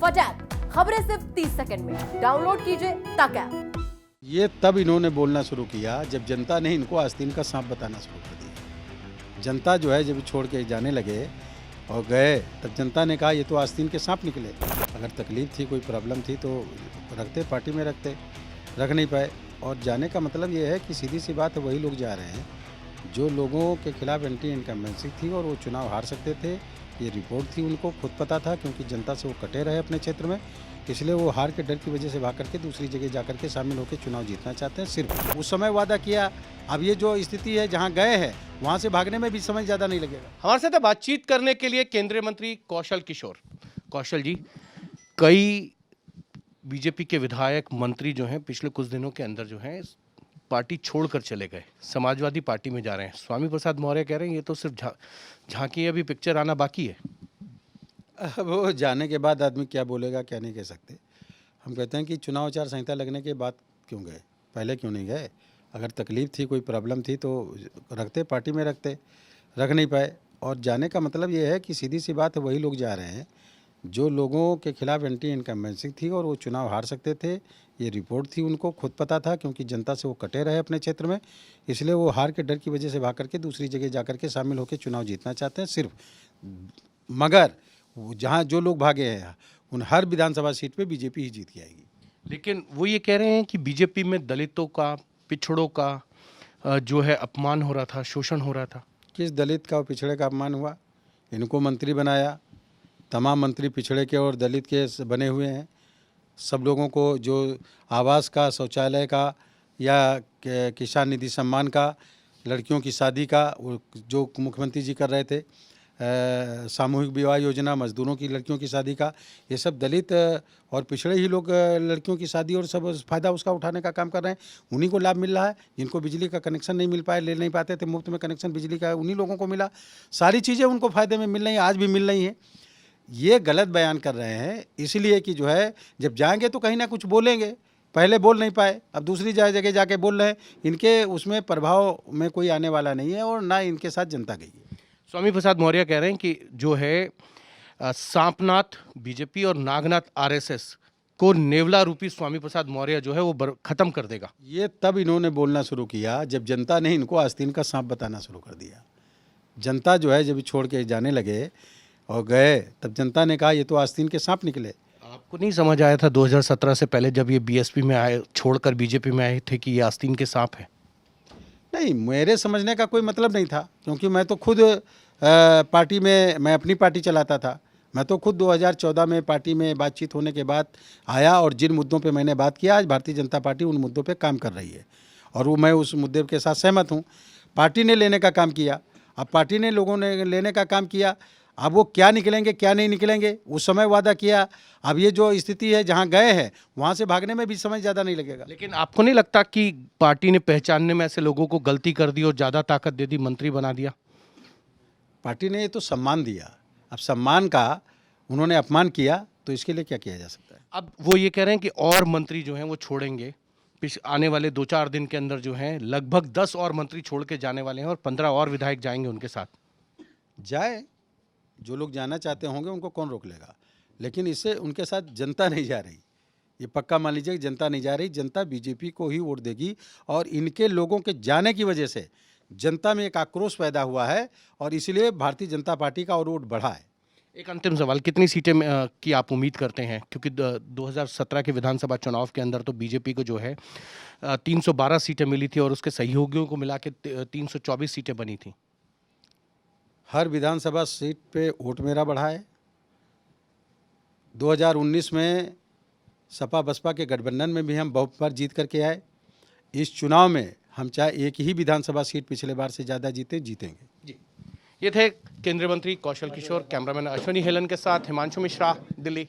फट ऐप, खबरें सिर्फ 30 सेकंड में। डाउनलोड कीजिए तक ऐप। ये तब इन्होंने बोलना शुरू किया जब जनता ने इनको आस्तीन का सांप बताना शुरू कर दिया। जनता जो है जब छोड़ के जाने लगे और गए, तब जनता ने कहा ये तो आस्तीन के सांप निकले। अगर तकलीफ थी, कोई प्रॉब्लम थी तो रखते, पार्टी में रखते, रख नहीं पाए। और जाने का मतलब ये है कि सीधी सी बात है, वही लोग जा रहे हैं जो लोगों के खिलाफ एंटी इनकम्बेंसी थी और वो चुनाव हार सकते थे। ये रिपोर्ट थी, उनको खुद पता था, क्योंकि जनता से वो कटे रहे अपने क्षेत्र में, इसलिए वो हार के डर की वजह से भाग करके दूसरी जगह जा करके शामिल होकर चुनाव जीतना चाहते हैं। सिर्फ उस समय वादा किया, अब ये जो स्थिति है जहाँ गए हैं वहाँ से भागने में भी समय ज़्यादा नहीं लगेगा। हमारे साथ बातचीत करने के लिए केंद्रीय मंत्री कौशल किशोर। कौशल जी, कई बीजेपी के विधायक मंत्री जो हैं पिछले कुछ दिनों के अंदर जो हैं पार्टी छोड़कर चले गए, समाजवादी पार्टी में जा रहे हैं। स्वामी प्रसाद मौर्य कह रहे हैं ये तो सिर्फ झांकी, अभी पिक्चर आना बाकी है। अब वो जाने के बाद आदमी क्या बोलेगा क्या नहीं कह सकते। हम कहते हैं कि चुनाव आचार संहिता लगने के बाद क्यों गए, पहले क्यों नहीं गए। अगर तकलीफ थी, कोई प्रॉब्लम थी तो रखते, पार्टी में रखते, रख नहीं पाए। और जाने का मतलब ये है कि सीधी सी बात है, वही लोग जा रहे हैं जो लोगों के खिलाफ एंटी इनकम्बेंसी थी और वो चुनाव हार सकते थे। ये रिपोर्ट थी, उनको खुद पता था, क्योंकि जनता से वो कटे रहे अपने क्षेत्र में, इसलिए वो हार के डर की वजह से भाग करके दूसरी जगह जा करके शामिल होकर चुनाव जीतना चाहते हैं सिर्फ। मगर जहाँ जो लोग भागे हैं उन हर विधानसभा सीट पे बीजेपी ही जीत के आएगी। लेकिन वो ये कह रहे हैं कि बीजेपी में दलितों का, पिछड़ों का जो है अपमान हो रहा था, शोषण हो रहा था। किस दलित का और पिछड़े का अपमान हुआ? इनको मंत्री बनाया, तमाम मंत्री पिछड़े के और दलित के बने हुए हैं। सब लोगों को जो आवास का, शौचालय का या किसान निधि सम्मान का, लड़कियों की शादी का, वो जो मुख्यमंत्री जी कर रहे थे, सामूहिक विवाह योजना, मजदूरों की लड़कियों की शादी का, ये सब दलित और पिछड़े ही लोग लड़कियों की शादी और सब फ़ायदा उसका उठाने का काम कर रहे हैं। उन्हीं को लाभ मिल रहा है। जिनको बिजली का कनेक्शन नहीं मिल पाए, ले नहीं पाते थे मुफ्त में कनेक्शन बिजली का, उन्हीं लोगों को मिला। सारी चीज़ें उनको फ़ायदे में मिल रही हैं, आज भी मिल रही हैं। ये गलत बयान कर रहे हैं इसलिए कि जो है जब जाएंगे तो कहीं ना कुछ बोलेंगे। पहले बोल नहीं पाए, अब दूसरी जगह जाके बोल रहे हैं। इनके उसमें प्रभाव में कोई आने वाला नहीं है और ना इनके साथ जनता गई है। स्वामी प्रसाद मौर्य कह रहे हैं कि जो है सांपनाथ बीजेपी और नागनाथ आरएसएस को नेवला रूपी स्वामी प्रसाद मौर्य जो है वो खत्म कर देगा। ये तब इन्होंने बोलना शुरू किया जब जनता ने इनको आस्तीन का सांप बताना शुरू कर दिया। जनता जो है जब छोड़ के जाने लगे और गए, तब जनता ने कहा ये तो आस्तीन के सांप निकले। आपको नहीं समझ आया था 2017 से पहले जब ये बीएसपी में आए, छोड़कर बीजेपी में आए थे, कि ये आस्तीन के सांप है? नहीं, मेरे समझने का कोई मतलब नहीं था, क्योंकि मैं तो खुद पार्टी में, मैं अपनी पार्टी चलाता था। मैं तो खुद 2014 में पार्टी में बातचीत होने के बाद आया और जिन मुद्दों पे मैंने बात किया, आज भारतीय जनता पार्टी उन मुद्दों पे काम कर रही है और वो मैं उस मुद्दे के साथ सहमत हूँ। पार्टी ने लेने का काम किया, अब पार्टी ने लोगों ने लेने का काम किया। अब वो क्या निकलेंगे क्या नहीं निकलेंगे, उस समय वादा किया। अब ये जो स्थिति है जहाँ गए हैं वहाँ से भागने में भी समय ज़्यादा नहीं लगेगा। लेकिन आपको नहीं लगता कि पार्टी ने पहचानने में ऐसे लोगों को गलती कर दी और ज़्यादा ताकत दे दी, मंत्री बना दिया? पार्टी ने ये तो सम्मान दिया, अब सम्मान का उन्होंने अपमान किया तो इसके लिए क्या किया जा सकता है? अब वो ये कह रहे हैं कि और मंत्री जो हैं वो छोड़ेंगे, आने वाले 2-4 दिन के अंदर जो हैं लगभग 10 और मंत्री छोड़ के जाने वाले हैं और 15 और विधायक जाएंगे उनके साथ। जाए, जो लोग जाना चाहते होंगे उनको कौन रोक लेगा, लेकिन इससे उनके साथ जनता नहीं जा रही। ये पक्का मान लीजिए कि जनता नहीं जा रही, जनता बीजेपी को ही वोट देगी। और इनके लोगों के जाने की वजह से जनता में एक आक्रोश पैदा हुआ है और इसलिए भारतीय जनता पार्टी का और वोट बढ़ा है। एक अंतिम सवाल, कितनी सीटें की आप उम्मीद करते हैं? क्योंकि 2017 के विधानसभा चुनाव के अंदर तो बीजेपी को जो है 312 सीटें मिली थी और उसके सहयोगियों को मिला के 324 सीटें बनी थी। हर विधानसभा सीट पे वोट मेरा बढ़ा है। 2019 में सपा बसपा के गठबंधन में भी हम बहुत बार जीत करके आए। इस चुनाव में हम चाहे एक ही विधानसभा सीट पिछले बार से ज़्यादा जीतेंगे। जी, ये थे केंद्रीय मंत्री कौशल किशोर। कैमरामैन अश्विनी हेलन के साथ हिमांशु मिश्रा, दिल्ली।